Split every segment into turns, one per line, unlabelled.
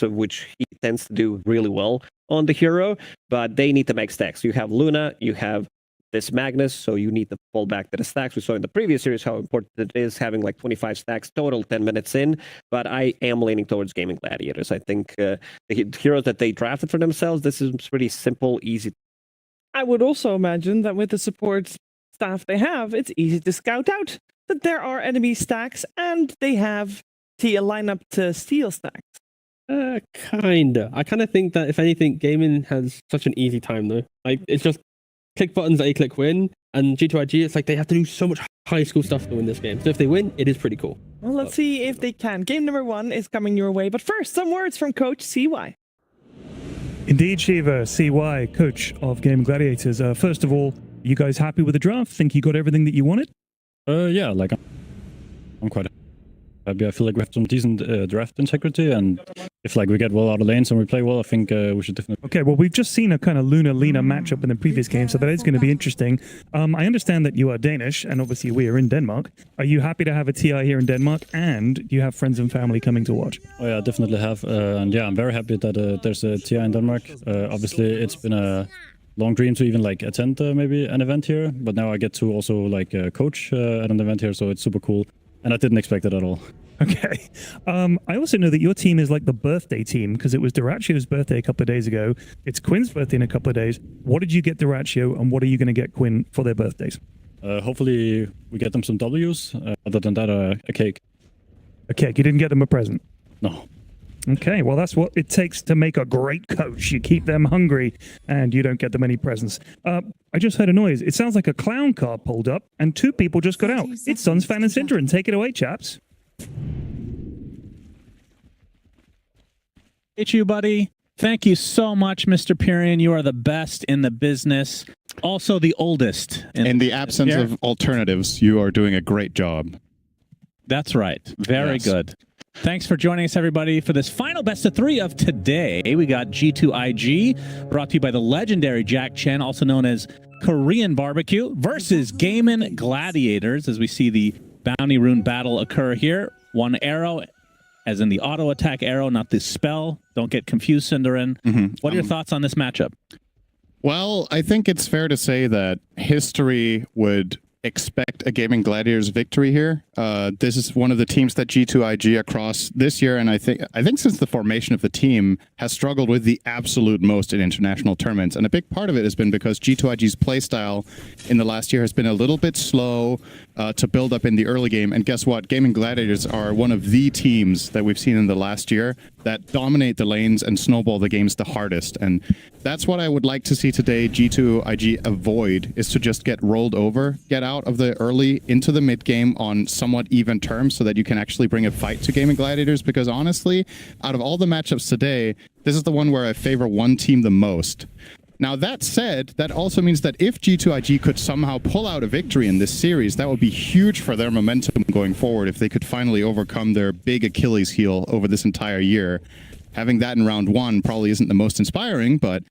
which he tends to do really well on the hero, but they need to make stacks. You have Luna, you have this Magnus, so you need to fall back to the stacks. We saw in the previous series how important it is having like 25 stacks total 10 minutes in, but I am leaning towards Gaimin Gladiators. I think the heroes that they drafted for themselves, this is pretty simple, easy.
I would also imagine that with the support staff they have, it's easy to scout out that there are enemy stacks and they have a lineup to steal stacks.
Kinda. I kind of think that if anything, Gaimin has such an easy time though. Like it's just click buttons, A-click win, and G2.iG, it's like they have to do so much high school stuff to win this game. So if they win, it is pretty cool.
Well, let's see if they can. Game number 1 is coming your way, but first, some words from Coach CY.
Indeed, Shiva, CY, coach of Gaimin Gladiators. First of all, you guys happy with the draft? Think you got everything that you wanted?
Yeah, like I'm quite happy. I feel like we have some decent draft integrity, and if like we get well out of lanes and we play well, I think we should definitely.
Okay, well, we've just seen a kind of Luna-Lena matchup in the previous game, so that is going to be interesting. I understand that you are Danish, and obviously we are in Denmark. Are you happy to have a TI here in Denmark, and do you have friends and family coming to watch?
Oh yeah, definitely have, and yeah, I'm very happy that there's a TI in Denmark. Obviously, it's been a long dream to even like attend maybe an event here, but now I get to also like coach at an event here, so it's super cool. And I didn't expect it at all.
Okay. I also know that your team is like the birthday team because it was Duracio's birthday a couple of days ago. It's Quinn's birthday in a couple of days. What did you get Duracio and what are you going to get Quinn for their birthdays?
Hopefully we get them some W's. Other than that, a cake.
A cake. You didn't get them a present?
No.
Okay, well, that's what it takes to make a great coach. You keep them hungry and you don't get them any presents. I just heard a noise. It sounds like a clown car pulled up and 2 people just got out. It's Suns Fan and Synderen. Take it away, chaps.
Hey, you, buddy. Thank you so much, Mr. Pyrian. You are the best in the business. Also the oldest.
In the absence of alternatives, you are doing a great job.
That's right. Very good. Thanks for joining us, everybody, for this final best of 3 of today. We got G2.iG, brought to you by the legendary Jack Chen, also known as Korean Barbecue, versus Gaimin Gladiators, as we see the Bounty Rune battle occur here. 1 arrow, as in the auto attack arrow, not the spell. Don't get confused, Synderen. What are your thoughts on this matchup?
Well, I think it's fair to say that history would expect a Gaimin Gladiators victory here. This is one of the teams that G2.iG across this year, and I think since the formation of the team, has struggled with the absolute most in international tournaments. And a big part of it has been because G2.iG's playstyle in the last year has been a little bit slow to build up in the early game. And guess what? Gaimin Gladiators are one of the teams that we've seen in the last year that dominate the lanes and snowball the games the hardest. And that's what I would like to see today G2.iG avoid, is to just get rolled over, get out of the early into the mid game on somewhat even terms so that you can actually bring a fight to Gaimin Gladiators. Because honestly, out of all the matchups today, this is the one where I favor one team the most. Now, that said, that also means that if G2.iG could somehow pull out a victory in this series, that would be huge for their momentum going forward if they could finally overcome their big Achilles heel over this entire year. Having that in round 1 probably isn't the most inspiring, but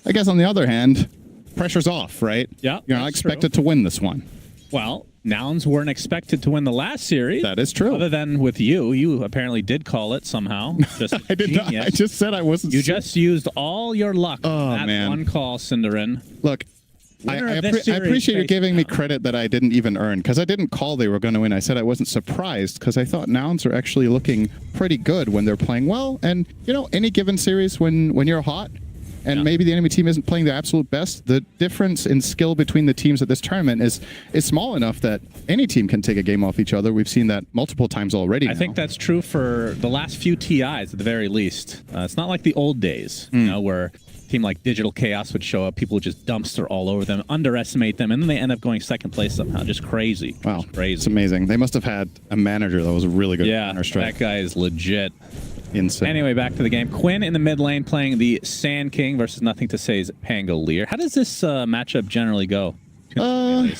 I guess on the other hand, pressure's off, right?
Yeah,
you're not expected to win this one.
Well, Nouns weren't expected to win the last series.
That is true.
Other than with you. You apparently did call it somehow. Just
I did not. I just said I wasn't.
You just used all your luck on that one call, Synderen.
Look, I appreciate you giving me credit that I didn't even earn, because I didn't call they were going to win. I said I wasn't surprised because I thought Nouns are actually looking pretty good when they're playing well. And, you know, any given series when you're hot, and maybe the enemy team isn't playing their absolute best, the difference in skill between the teams at this tournament is small enough that any team can take a game off each other. We've seen that multiple times already.
I think that's true for the last few TIs at the very least. It's not like the old days, you know, where a team like Digital Chaos would show up, people would just dumpster all over them, underestimate them, and then they end up going second place somehow. Just crazy.
Wow,
just crazy.
It's amazing. They must have had a manager that was really good at Counter-Strike.
That guy is legit.
Insane.
Anyway, back to the game. Quinn in the mid lane playing the Sand King versus Nothing to Say's Pangolier. How does this matchup generally go?
I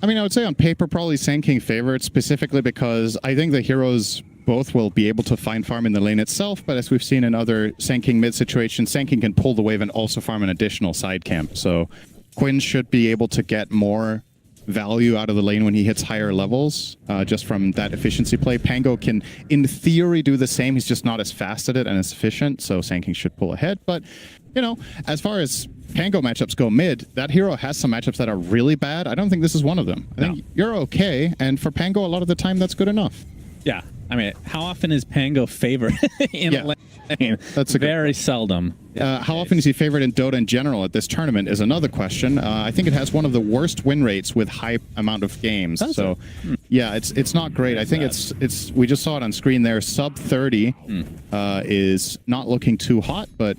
mean, I would say on paper, probably Sand King favorites, specifically because I think the heroes both will be able to find farm in the lane itself, but as we've seen in other Sand King mid situations, Sand King can pull the wave and also farm an additional side camp. So Quinn should be able to get more value out of the lane when he hits higher levels, just from that efficiency play. Pango can, in theory, do the same. He's just not as fast at it and as efficient, so Sandking should pull ahead. But, you know, as far as Pango matchups go mid, that hero has some matchups that are really bad. I don't think this is one of them. I think you're okay, and for Pango, a lot of the time, that's good enough.
Yeah. I mean, how often is Pango favored in a lane?
That's a
very seldom.
How often is he favored in Dota in general at this tournament is another question. I think it has one of the worst win rates with high amount of games. So, yeah, it's not great. I think it's we just saw it on screen there. Sub 30 is not looking too hot, but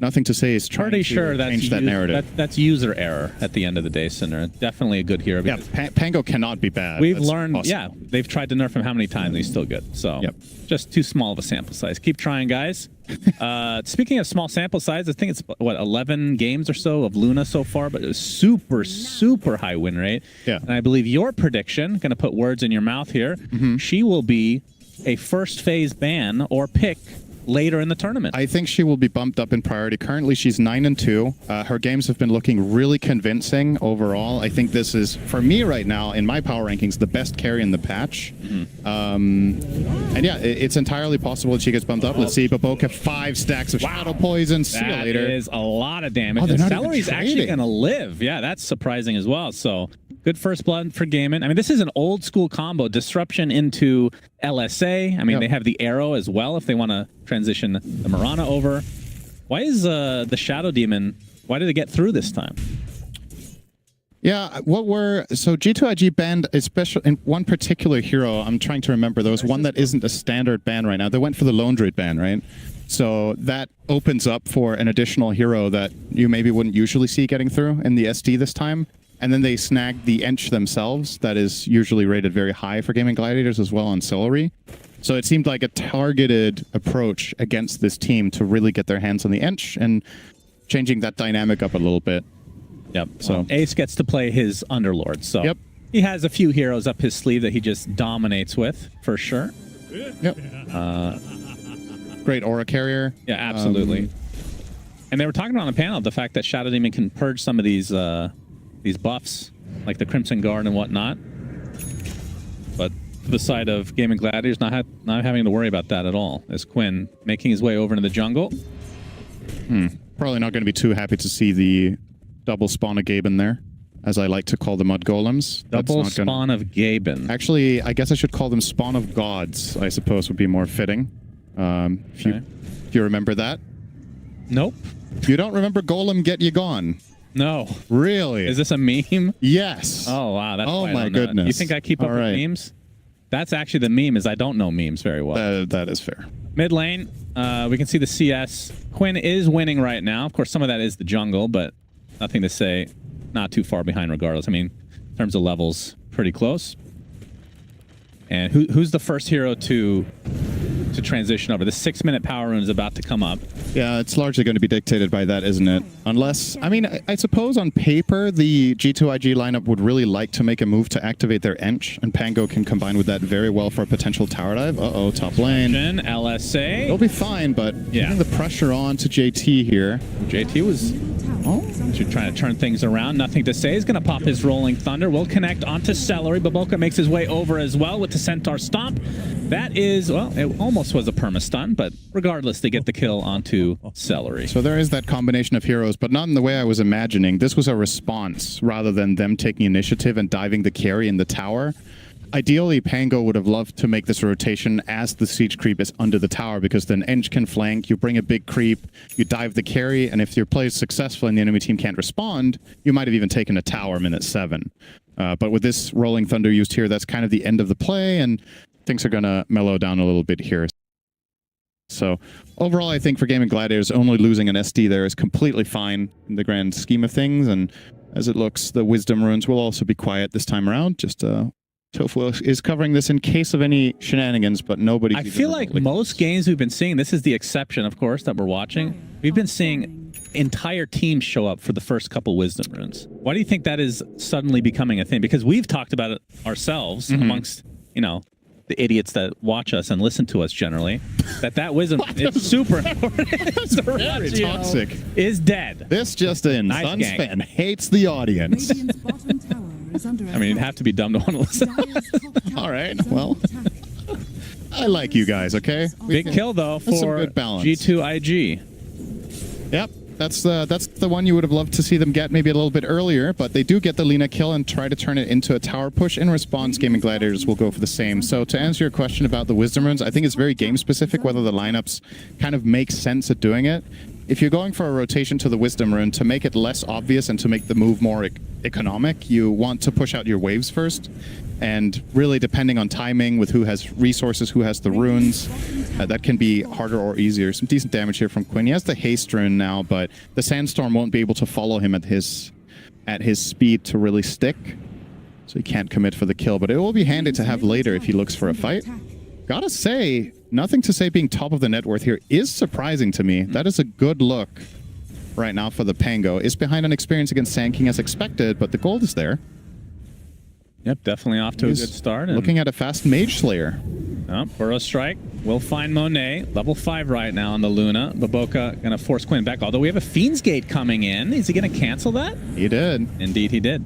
nothing to say is trying to change that narrative.
That's user error at the end of the day, Cinder. Definitely a good hero.
Yeah, Pango cannot be bad.
We've learned, awesome. They've tried to nerf him how many times, he's still good. So, just too small of a sample size. Keep trying, guys. Speaking of small sample size, I think it's, what, 11 games or so of Luna so far, but a super, super high win rate.
Yeah.
And I believe your prediction, going to put words in your mouth here, she will be a first phase ban or pick later in the tournament.
I think she will be bumped up in priority. Currently, she's 9-2. Her games have been looking really convincing overall. I think this is, for me right now, in my power rankings, the best carry in the patch. And yeah, it's entirely possible that she gets bumped up. Let's see, Bo3, 5 stacks of Shadow Poison. See you later.
That is a lot of damage.
Oh,
and Celery's actually going to live. Yeah, that's surprising as well. So, good first blood for Gaimin. I mean, this is an old school combo. Disruption into LSA. I mean, they have the arrow as well if they want to transition the Mirana over. Why is the Shadow Demon, why did it get through this time?
Yeah, so G2.iG banned, especially in one particular hero, I'm trying to remember, there was one that isn't a standard ban right now. They went for the Lone Druid ban, right? So that opens up for an additional hero that you maybe wouldn't usually see getting through in the SD this time. And then they snagged the Ench themselves, that is usually rated very high for Gaimin Gladiators as well on Celery. So it seemed like a targeted approach against this team to really get their hands on the Ench and changing that dynamic up a little bit.
Yep. So Ace gets to play his Underlord. So he has a few heroes up his sleeve that he just dominates with, for sure.
Yep. Great aura carrier.
Yeah, absolutely. And they were talking on the panel the fact that Shadow Demon can purge some of these buffs, like the Crimson Guard and whatnot. But to the side of Gaimin Gladiators, not having to worry about that at all, as Quinn making his way over into the jungle.
Probably not going to be too happy to see the double spawn of Gaimin there, as I like to call the Mud Golems.
Double spawn of Gaimin.
Actually, I guess I should call them spawn of gods, I suppose would be more fitting. If you remember that.
Nope.
You don't remember Golem Get You Gone?
No.
Really?
Is this a meme?
Yes.
Oh, wow. That's
oh, my goodness.
You think I keep up with memes? That's actually the meme, is I don't know memes very well.
That is fair.
Mid lane, we can see the CS. Quinn is winning right now. Of course, some of that is the jungle, but nothing to say. Not too far behind regardless. I mean, in terms of levels, pretty close. And who's the first hero to transition over? The 6-minute power rune is about to come up.
Yeah, it's largely going to be dictated by that, isn't it? Unless, I mean, I suppose on paper, the G2.iG lineup would really like to make a move to activate their Ench, and Pango can combine with that very well for a potential tower dive. Uh-oh, top lane.
LSA.
They'll be fine, but getting the pressure on to JT here.
JT was trying to turn things around. Nothing to say. He's going to pop his Rolling Thunder. Will connect onto Celery. Bo3 makes his way over as well with the Centaur Stomp. That is, well, it almost was a perma-stun, but regardless, they get the kill onto Celery.
So there is that combination of heroes, but not in the way I was imagining. This was a response rather than them taking initiative and diving the carry in the tower. Ideally, Pango would have loved to make this rotation as the siege creep is under the tower, because then Ench can flank, you bring a big creep, you dive the carry, and if your play is successful and the enemy team can't respond, you might have even taken a tower minute 7. But with this Rolling Thunder used here, that's kind of the end of the play, and things are going to mellow down a little bit here. So overall, I think for Gaimin Gladiators, only losing an SD there is completely fine in the grand scheme of things, and as it looks, the Wisdom Runes will also be quiet this time around. Just Tofu is covering this in case of any shenanigans, but nobody.
I feel like most games we've been seeing, this is the exception, of course, that we're watching. We've been seeing entire teams show up for the first couple Wisdom Runes. Why do you think that is suddenly becoming a thing? Because we've talked about it ourselves amongst, you know, the idiots that watch us and listen to us generally, that wisdom is super important.
That's very toxic.
Is dead.
This just in.
Nice
Suns fan hates the audience.
I mean, you'd have to be dumb to want to listen.
All right, well, I like you guys, okay?
Big kill, though,
That's some
for
good balance.
G2.iG.
Yep, that's the one you would have loved to see them get maybe a little bit earlier, but they do get the Lina kill and try to turn it into a tower push. In response, Gaimin Gladiators will go for the same. So to answer your question about the Wisdom Runes, I think it's very game-specific whether the lineups kind of make sense at doing it. If you're going for a rotation to the Wisdom Rune, to make it less obvious and to make the move more economic, you want to push out your waves first. And really, depending on timing with who has resources, who has the runes, that can be harder or easier. Some decent damage here from Quinn. He has the haste rune now, but the sandstorm won't be able to follow him at his speed to really stick. So he can't commit for the kill, but it will be handy to have later if he looks for a fight. Gotta say, nothing to say being top of the net worth here is surprising to me. That is a good look right now for the Pango. Is behind on experience against Sand King as expected, but the gold is there.
Yep, definitely off to a good start. And
looking at a fast Mage Slayer.
Burrow Strike will find Monet. Level 5 right now on the Luna. Baboka going to force Quinn back, although we have a Fiend's Gate coming in. Is he going to cancel that?
He did.
Indeed, he did.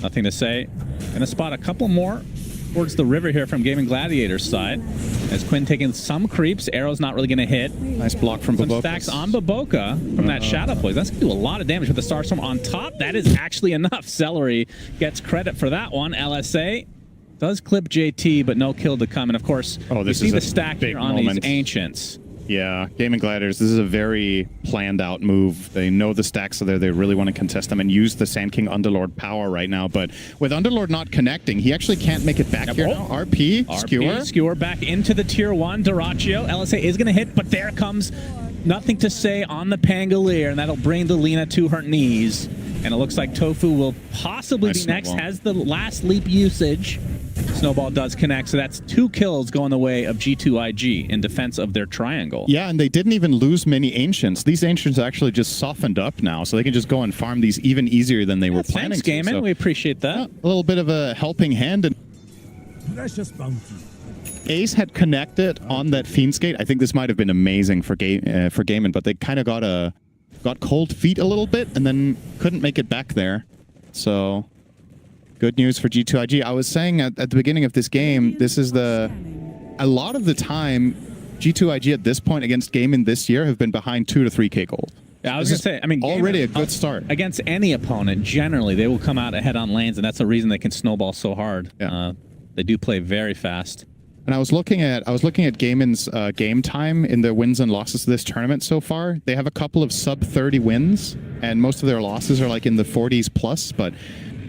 Nothing to say. Going to spot a couple more towards the river here from Gaimin Gladiators side. As Quinn taking some creeps. Arrow's not really going to hit.
Nice block from Baboka.
Some stacks on Baboka from that Shadow Poise. That's going to do a lot of damage with the Starstorm on top. That is actually enough. Celery gets credit for that one. LSA does clip JT, but no kill to come. And of course, you see the stack here on these Ancients.
Yeah, Gaimin Gladiators, this is a very planned out move. They know the stacks are there. They really want to contest them and use the Sand King Underlord power right now. But with Underlord not connecting, he actually can't make it back here now. RP, Skewer.
Skewer back into the tier 1. Duraccio. LSA is going to hit, but there comes nothing to say on the Pangolier, and that'll bring the Lina to her knees. And it looks like Tofu will possibly be next, has the last leap usage. Snowball does connect, so that's 2 kills going the way of G2.iG in defense of their triangle.
Yeah, and they didn't even lose many Ancients. These Ancients actually just softened up now, so they can just go and farm these even easier than they were planning
to. Thanks, Gaimin. We appreciate that.
A little bit of a helping hand. And Ace had connected on that Fiend's Gate. I think this might have been amazing for Gaimin, but they kind of got cold feet a little bit and then couldn't make it back there. So good news for G2.iG. I was saying at the beginning of this game, this is a lot of the time, G2.iG at this point against Gaimin this year have been behind 2 to 3k gold.
Yeah, I was going to say, I mean,
already a good start.
Against any opponent, generally, they will come out ahead on lanes, and that's the reason they can snowball so hard. Yeah. They do play very fast.
And I was looking at Gaimin's game time in their wins and losses this tournament so far. They have a couple of sub 30 wins, and most of their losses are like in the 40s plus, but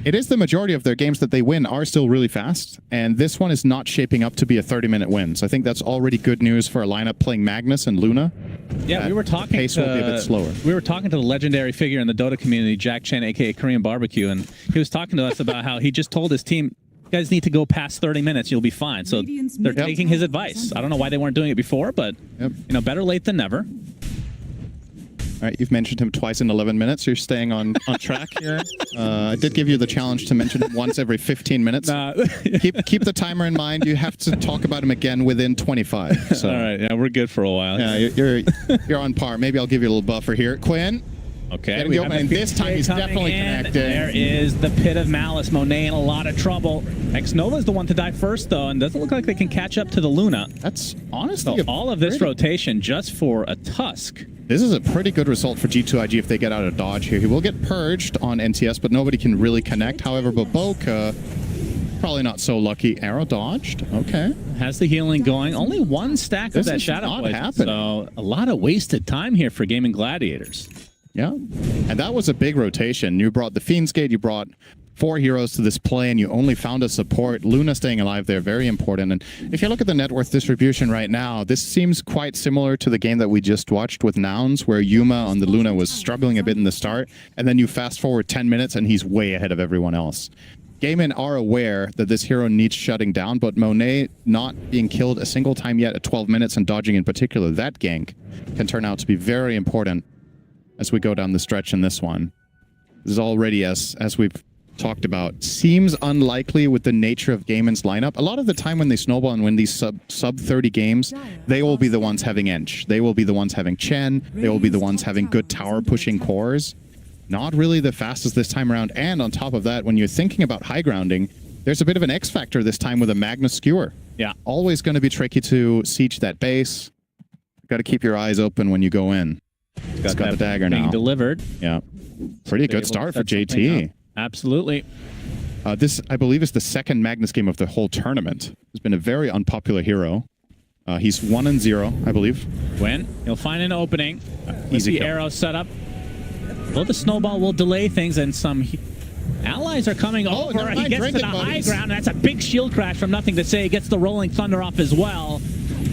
it is the majority of their games that they win are still really fast, and this one is not shaping up to be a 30-minute win. So I think that's already good news for a lineup playing Magnus and Luna.
Yeah, we were talking.
Pace will be a bit slower.
We were talking to the legendary figure in the Dota community, Jack Chen, aka Korean Barbecue, and he was talking to us about how he just told his team, "You guys need to go past 30 minutes, you'll be fine." So they're taking his advice. I don't know why they weren't doing it before, but you know, better late than never.
All right, you've mentioned him twice in 11 minutes. You're staying on track here. I did give you the challenge to mention him once every 15 minutes. Keep the timer in mind. You have to talk about him again within 25. So.
All right, yeah, we're good for a while.
Yeah, you're on par. Maybe I'll give you a little buffer here. Quinn.
Okay.
And this time he's definitely connected.
There is the Pit of Malice. Monet in a lot of trouble. X-Nova is the one to die first, though, and doesn't look like they can catch up to the Luna.
That's honestly
all of this rotation just for a Tusk.
This is a pretty good result for G2.iG if they get out of dodge here. He will get purged on NTS, but nobody can really connect. However, Baboka, probably not so lucky. Arrow dodged. Okay.
Has the healing going. Only 1 stack of that Shadow Poison. So a lot of wasted time here for Gaimin Gladiators.
Yeah. And that was a big rotation. You brought the Fiend's Gate, you brought 4 heroes to this play, and you only found a support. Luna staying alive there, very important. And if you look at the net worth distribution right now, this seems quite similar to the game that we just watched with Nouns, where Yuma on the Luna was struggling a bit in the start, and then you fast forward 10 minutes and he's way ahead of everyone else. Gaimin are aware that this hero needs shutting down, but Monet not being killed a single time yet at 12 minutes and dodging in particular, that gank can turn out to be very important as we go down the stretch in this one. This is already, as we've talked about, seems unlikely with the nature of Gaimin's lineup. A lot of the time when they snowball and win these sub 30 games, they will be the ones having Ench. They will be the ones having Chen. They will be the ones having good tower pushing cores. not really the fastest this time around. And on top of that, when you're thinking about high grounding, there's a bit of an X factor this time with a Magnus Skewer.
Yeah.
Always going to be tricky to siege that base. Got to keep your eyes open when you go in. He's got the dagger
being
now.
Delivered.
Yeah. Pretty
They're
good
able
start
to
for
set something
JT.
up. Absolutely.
This, I believe, is the second Magnus game of the whole tournament. He's been a very unpopular hero. He's 1-0, I believe.
Quinn, he'll find an opening.
Easy
the
kill.
arrow set up. Well, the snowball will delay things, and some allies are coming over.
never
He
mind,
gets to
drinking
the high
buddies.
ground. That's a big shield crash from Nothing to Say. He gets the Rolling Thunder off as well.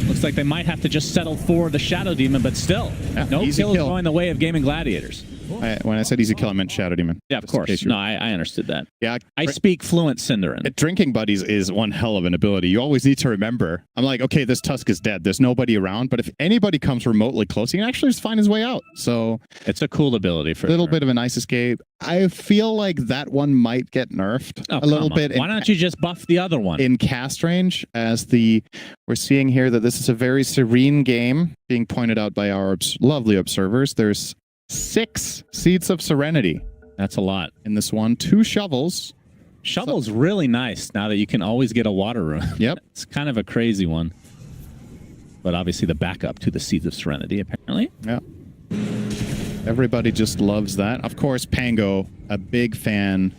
Looks like they might have to just settle for the Shadow Demon, but still,
Yeah,
no
easy
kills
kill.
going the way of Gaimin Gladiators.
When I said easy kill, I meant Shadow Demon.
Yeah, of
Just in
course.
case you-
No, I understood that.
Yeah,
I speak fluent Cinderin.
Drinking buddies is one hell of an ability. You always need to remember. I'm like, okay, this Tusk is dead. There's nobody around. But if anybody comes remotely close, he can actually just find his way out. So
It's a cool ability for
a little
sure.
bit of a nice escape. I feel like that one might get nerfed
Oh,
a little
come on.
bit.
Why don't you just buff the other one?
In cast range, as we're seeing here that this is a very serene game being pointed out by our lovely observers. There's 6 Seeds of Serenity
That's a lot.
in this one, 2 shovels.
Shovel's really nice now that you can always get a water rune.
Yep.
It's kind of a crazy one. But obviously the backup to the Seeds of Serenity, apparently.
Yeah. Everybody just loves that. Of course, Pango, a big fan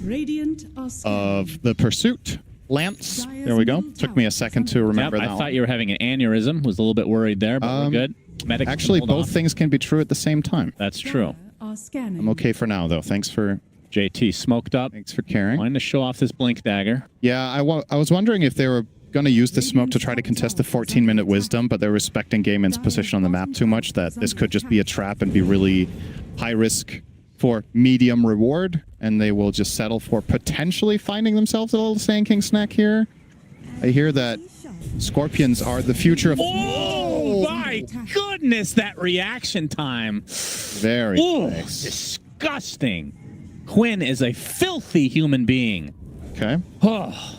Radiant are
of the Pursuit. Lance. There we go. Took me a second to remember
Yep,
that
I
one.
thought you were having an aneurysm. Was a little bit worried there, but we're good. Medic can
Actually,
hold
both
on.
things can be true at the same time.
That's true.
are scanning.
I'm okay for now, though. Thanks for
JT smoked up.
caring.
Wanting to show off this blink dagger.
Yeah, I was wondering if they were going to use the smoke to try to contest the 14-minute wisdom, but they're respecting Gaimin's position on the map too much that this could just be a trap and be really high risk for medium reward, and they will just settle for potentially finding themselves a little Sand King snack here. I hear that Scorpions are the future of...
Oh my goodness, that reaction time.
Very
Ooh,
nice. Disgusting.
Quinn is a filthy human being.
Okay.
Oh.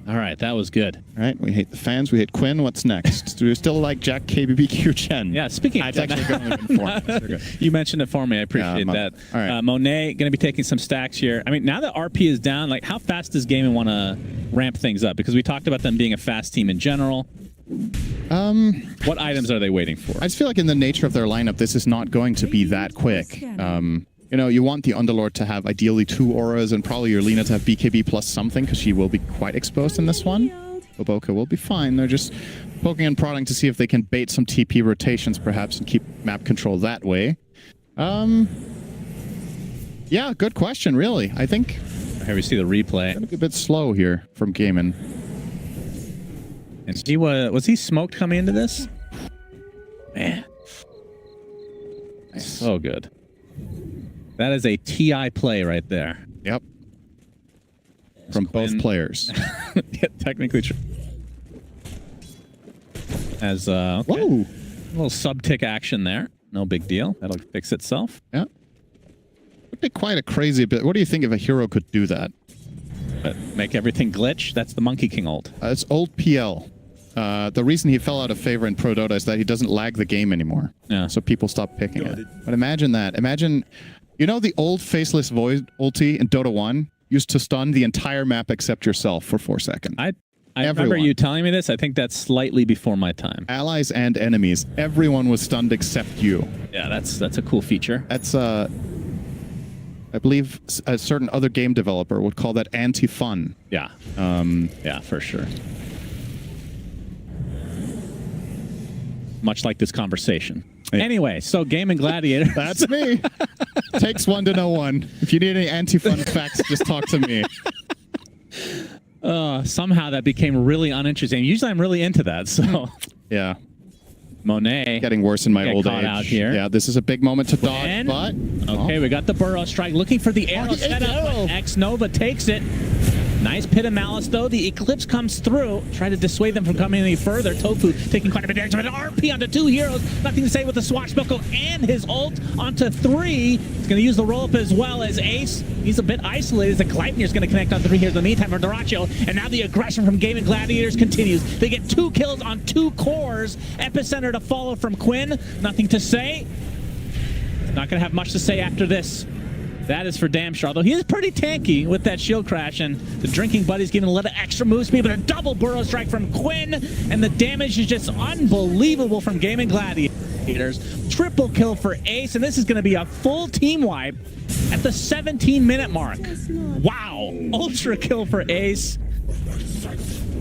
All right, that was good.
All right, we hate the fans. We hate Quinn. What's next? Do we still like Jack KBBQ Chen?
Yeah, speaking of
It's actually going in form. They're good.
You mentioned it for me. I appreciate that.
All right.
Monet going to be taking some stacks here. I mean, now that RP is down, like, how fast does Gaimin want to ramp things up? Because we talked about them being a fast team in general. What items are they waiting for?
I just feel like in the nature of their lineup, this is not going to be that quick. You know, you want the Underlord to have ideally 2 auras and probably your Lina to have BKB plus something because she will be quite exposed in this one. Oboka will be fine. They're just poking and prodding to see if they can bait some TP rotations perhaps and keep map control that way. Yeah, good question, really. I think
Here we see the replay.
a bit slow here from Gaimin.
And he was he smoked coming into this? Man. So good. That is a TI play right there.
Yep. From both
Quinn.
players.
Yeah, technically true. As okay.
Whoa.
A little sub-tick action there. No big deal. That'll fix itself.
Yeah. Would be quite a crazy bit. What do you think if a hero could do that?
But make everything glitch. That's the Monkey King ult.
It's old PL. The reason he fell out of favor in Pro Dota is that he doesn't lag the game anymore.
Yeah.
So people stop picking it. But imagine that. Imagine, you know, the old Faceless Void ulti in Dota 1 used to stun the entire map except yourself for 4 seconds.
I remember
Everyone.
you telling me this. I think that's slightly before my time.
Allies and enemies. Everyone was stunned except you.
Yeah, that's a cool feature.
That's, I believe a certain other game developer would call that anti-fun.
Yeah. Yeah, for sure. Much like this conversation.
Yeah.
Anyway, so Gaimin Gladiators.
That's me. Takes one to know one. If you need any anti-fun facts, just talk to me.
Somehow that became really uninteresting. Usually I'm really into that, so...
Yeah.
Monet.
Getting worse in my
Get
old
caught
age.
out here.
Yeah, this is a big moment to dodge,
And-
but...
Okay, we got the Burrow strike. Looking for the arrow
the
set up,
arrow.
but X-Nova takes it. Nice pit of malice, though. The Eclipse comes through. Try to dissuade them from coming any further. Tofu taking quite a bit of damage, but an RP onto 2 heroes. Nothing to say with the Swashbuckle and his ult onto 3. He's going to use the roll-up as well as Ace. He's a bit isolated as the Gleipnir's going to connect on 3 heroes in the meantime for Duracho. And now the aggression from Gaimin Gladiators continues. They get 2 kills on 2 cores. Epicenter to follow from Quinn. Nothing to say. Not going to have much to say after this. That is for damn sure. Although he is pretty tanky with that shield crash, and the drinking buddy's giving a little extra move speed, but a double burrow strike from Quinn, and the damage is just unbelievable from Gaimin Gladiators. Triple kill for Ace, and this is going to be a full team wipe at the 17-minute mark. Wow. Ultra kill for Ace.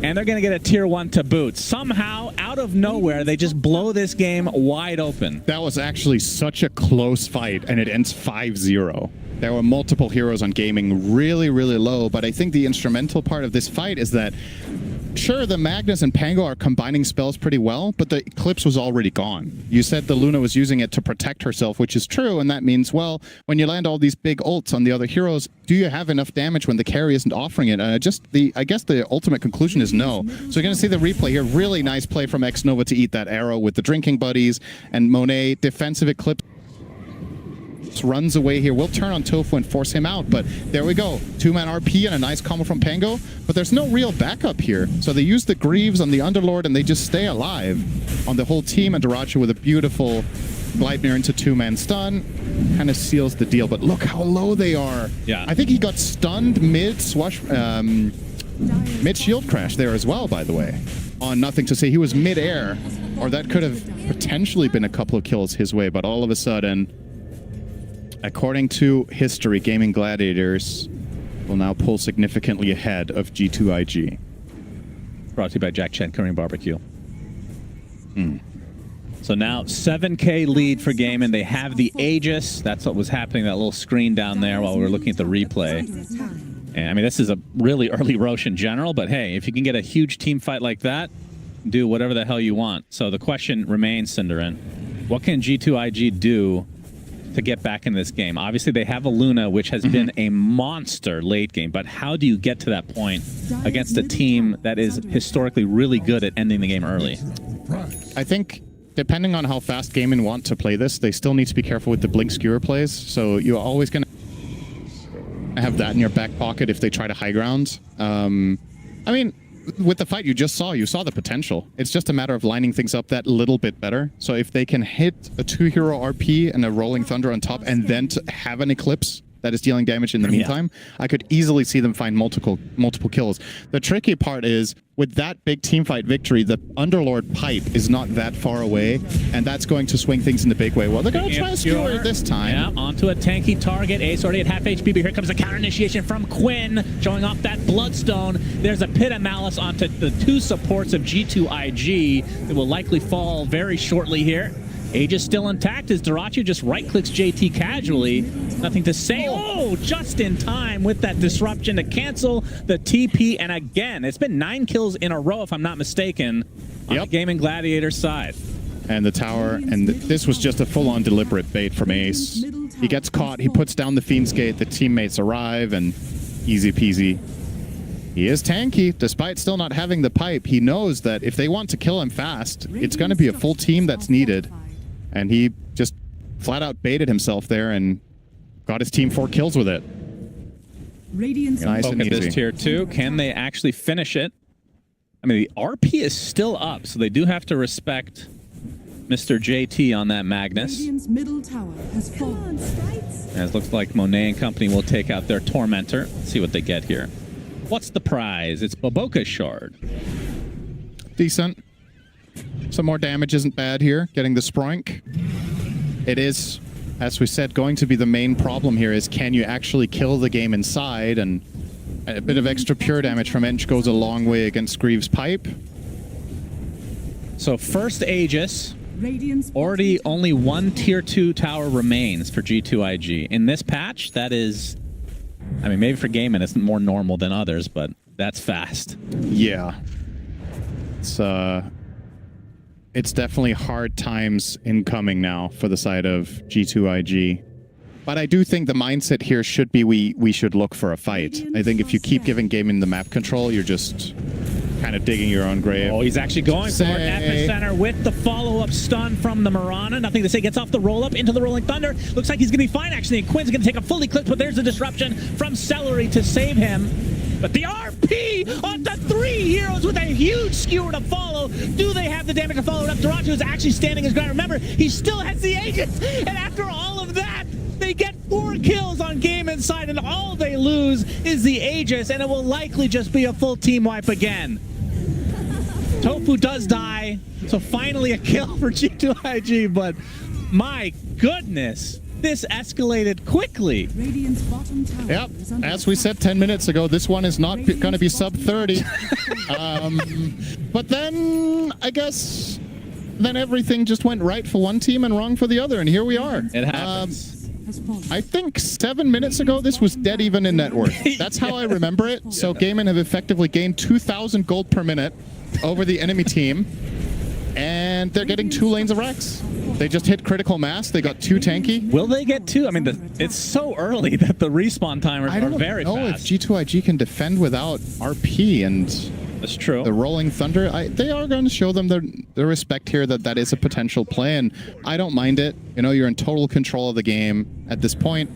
And they're going to get a tier 1 to boot. Somehow, out of nowhere, they just blow this game wide open.
That was actually such a close fight, and it ends 5-0. There were multiple heroes on Gaming really, really low, but I think the instrumental part of this fight is that, sure, the Magnus and Pango are combining spells pretty well, but the Eclipse was already gone. You said the Luna was using it to protect herself, which is true, and that means, well, when you land all these big ults on the other heroes, do you have enough damage when the carry isn't offering it? And I guess the ultimate conclusion is no. So you're going to see the replay here. Really nice play from Xnova to eat that arrow with the drinking buddies, and Monet, defensive Eclipse, runs away here. We'll turn on Tofu and force him out, but there we go. 2-man RP and a nice combo from Pango, but there's no real backup here. So they use the Greaves on the Underlord and they just stay alive on the whole team, and Duracho with a beautiful Gleipnir into 2-man stun kind of seals the deal, but look how low they are.
Yeah.
I think he got stunned mid shield crash there as well, by the way, on Nothing to Say. He was mid-air, or that could have potentially been a couple of kills his way, but all of a sudden, according to history, Gaimin Gladiators will now pull significantly ahead of G2.iG.
Brought to you by Jack Chen Korean Barbecue. So now 7K lead for Gaimin. They have the Aegis. That's what was happening, that little screen down there while we were looking at the replay. And I mean, this is a really early Roche in general, but hey, if you can get a huge team fight like that, do whatever the hell you want. So the question remains, Cinderin, what can G2.iG do to get back in this game? Obviously, they have a Luna, which has been a monster late game, but how do you get to that point against a team that is historically really good at ending the game early?
I think, depending on how fast Gaimin want to play this, they still need to be careful with the blink skewer plays, so you're always going to have that in your back pocket if they try to high ground. I mean, with the fight you just saw, you saw the potential. It's just a matter of lining things up that little bit better. So if they can hit a 2-hero RP and a Rolling Thunder on top, and then to have an Eclipse that is dealing damage in the meantime, I could easily see them find multiple kills. The tricky part is, with that big teamfight victory, the Underlord pipe is not that far away, and that's going to swing things in the big way. Well, they're going to try to skewer this time.
Yeah, onto a tanky target. Ace already at half HP, but here comes a counter initiation from Quinn, showing off that Bloodstone. There's a Pit of Malice onto the 2 supports of G2.iG that will likely fall very shortly here. Aegis still intact as Duracho just right-clicks JT casually. Nothing to say. Oh, just in time with that disruption to cancel the TP. And again, it's been 9 kills in a row, if I'm not mistaken, on the Gaimin Gladiator side.
And the tower, and this was just a full-on deliberate bait from Ace. He gets caught, he puts down the Fiend's Gate, the teammates arrive, and easy peasy. He is tanky, despite still not having the pipe. He knows that if they want to kill him fast, it's going to be a full team that's needed. And he just flat out baited himself there and got his team 4 kills with it. Nice and easy.
This tier 2. Can they actually finish it? I mean, the RP is still up, so they do have to respect Mr. JT on that Magnus.
Middle tower has fallen.
As looks like Monet and company will take out their Tormentor. Let's see what they get here. What's the prize? It's Boboka's Shard.
Decent. Some more damage isn't bad here, getting the Sproink. It is, as we said, going to be the main problem here is, can you actually kill the game inside? And a bit of extra pure damage from Ench goes a long way against Greaves' Pipe.
So first Aegis, already only 1 tier 2 tower remains for G2.iG. In this patch, that is, I mean, maybe for Gaimin it's more normal than others, but that's fast.
Yeah. It's definitely hard times incoming now for the side of G2.iG. But I do think the mindset here should be we should look for a fight. I think if you keep giving Gaimin the map control, you're just kind of digging your own grave.
Oh, he's actually going for it. Epicenter with the follow-up stun from the Mirana. Nothing to say. Gets off the roll-up into the Rolling Thunder. Looks like he's going to be fine, actually. And Quinn's going to take a fully clipped, but there's a disruption from Celery to save him. But the RP on the 3 heroes with a huge skewer to follow. Do they have the damage to follow it up? Dota2 is actually standing his ground. Remember, he still has the Aegis. And after all of that, they get 4 kills on Gaimin side, and all they lose is the Aegis, and it will likely just be a full team wipe again. Tofu does die, so finally a kill for G2.iG, but my goodness, this escalated quickly.
Radiant's bottom tower
Yep,
is under
as we
attack.
said 10 minutes ago, this one is not going to be sub 30. But then, I guess, then everything just went right for one team and wrong for the other, and here we are.
It happens.
Has fallen.
I think 7 minutes ago, this was dead even in net worth. That's how I remember it. So Gaimin have effectively gained 2,000 gold per minute over the enemy team, and they're getting 2 lanes of Rex. They just hit critical mass. They got 2 tanky.
Will they get 2? I mean, it's so early that the respawn timers
I
are
don't
very
know
fast.
if G2iG can defend without RP and
That's true.
the Rolling Thunder. They are going to show them their respect here, that is a potential play, and I don't mind it. You know, you're in total control of the game at this point.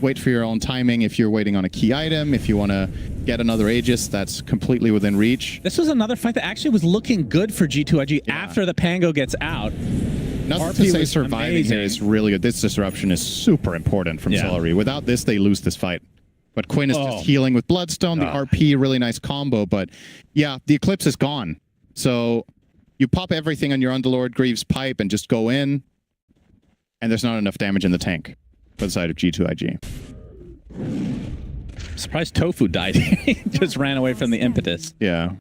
Wait for your own timing if you're waiting on a key item. If you want to get another Aegis, that's completely within reach.
This was another fight that actually was looking good for G2iG after the Pango gets out.
Nothing
RP
to say
was
surviving
amazing.
here is really good. This disruption is super important from
Yeah.
Celery. Without this, they lose this fight. But Quinn is just healing with Bloodstone. The RP, really nice combo. But yeah, the Eclipse is gone. So you pop everything on your Underlord Greaves pipe and just go in. And there's not enough damage in the tank for the side of G2iG.
Surprised Tofu died. He just ran away from the impetus.
Yeah.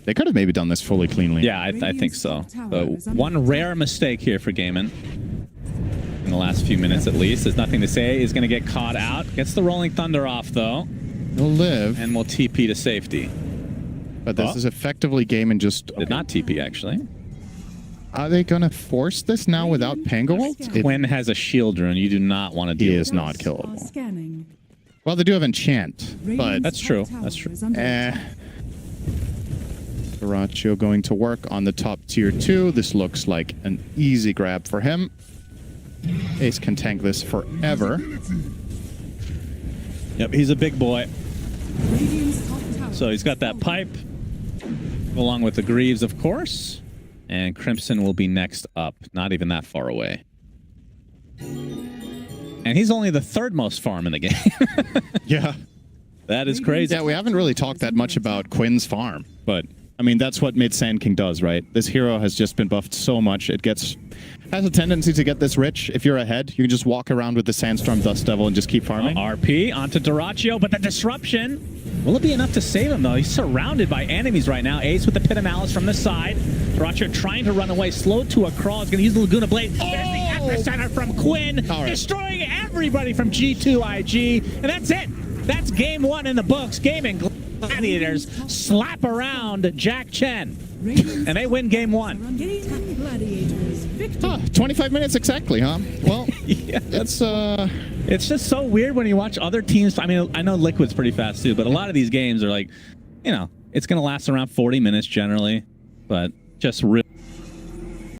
They could have maybe done this fully cleanly.
Yeah, I think so. One rare mistake here for Gaimin. In the last few minutes at least. There's nothing to say. He's going to get caught out. Gets the Rolling Thunder off though.
He'll live.
And will TP to safety.
But this is effectively Gaimin just...
Did not TP actually.
Are they going to force this now without Pango ult?
Quinn has a shield rune. You do not want to
He
deal
is
with
not
Are
killable.
scanning.
Well, they do have Enchant, but...
Radiant's
That's true.
top tower
That's true.
is under attack.
Duracio going to work on the top tier 2. This looks like an easy grab for him. Ace can tank this forever.
Yep, he's a big boy.
Radiant's top tower
So he's got that
has
pipe, along with the Greaves, of course. And Crimson will be next up, not even that far away. And he's only the 3rd most farm in the game.
Yeah.
That is crazy.
Yeah, we haven't really talked that much about Quinn's farm, but I mean, that's what Mid Sand King does, right? This hero has just been buffed so much. It has a tendency to get this rich. If you're ahead, you can just walk around with the Sandstorm Dust Devil and just keep farming.
RP onto Duracio, but the disruption. Will it be enough to save him, though? He's surrounded by enemies right now. Ace with the Pit of Malice from the side. Duracio trying to run away. Slow to a crawl. He's going to use the Laguna Blade. There's the epicenter from Quinn.
All right.
Destroying everybody from G2iG. And that's it. That's game 1 in the books. Gaimin Gladiators slap around Jack Chen.
Radiant's
And they win game 1.
Gaimin Gladiators victory.
25 minutes exactly, huh? Well,
Yeah.
it's
It's just so weird when you watch other teams. I mean, I know Liquid's pretty fast too, but a lot of these games are like, you know, it's going to last around 40 minutes generally, but just real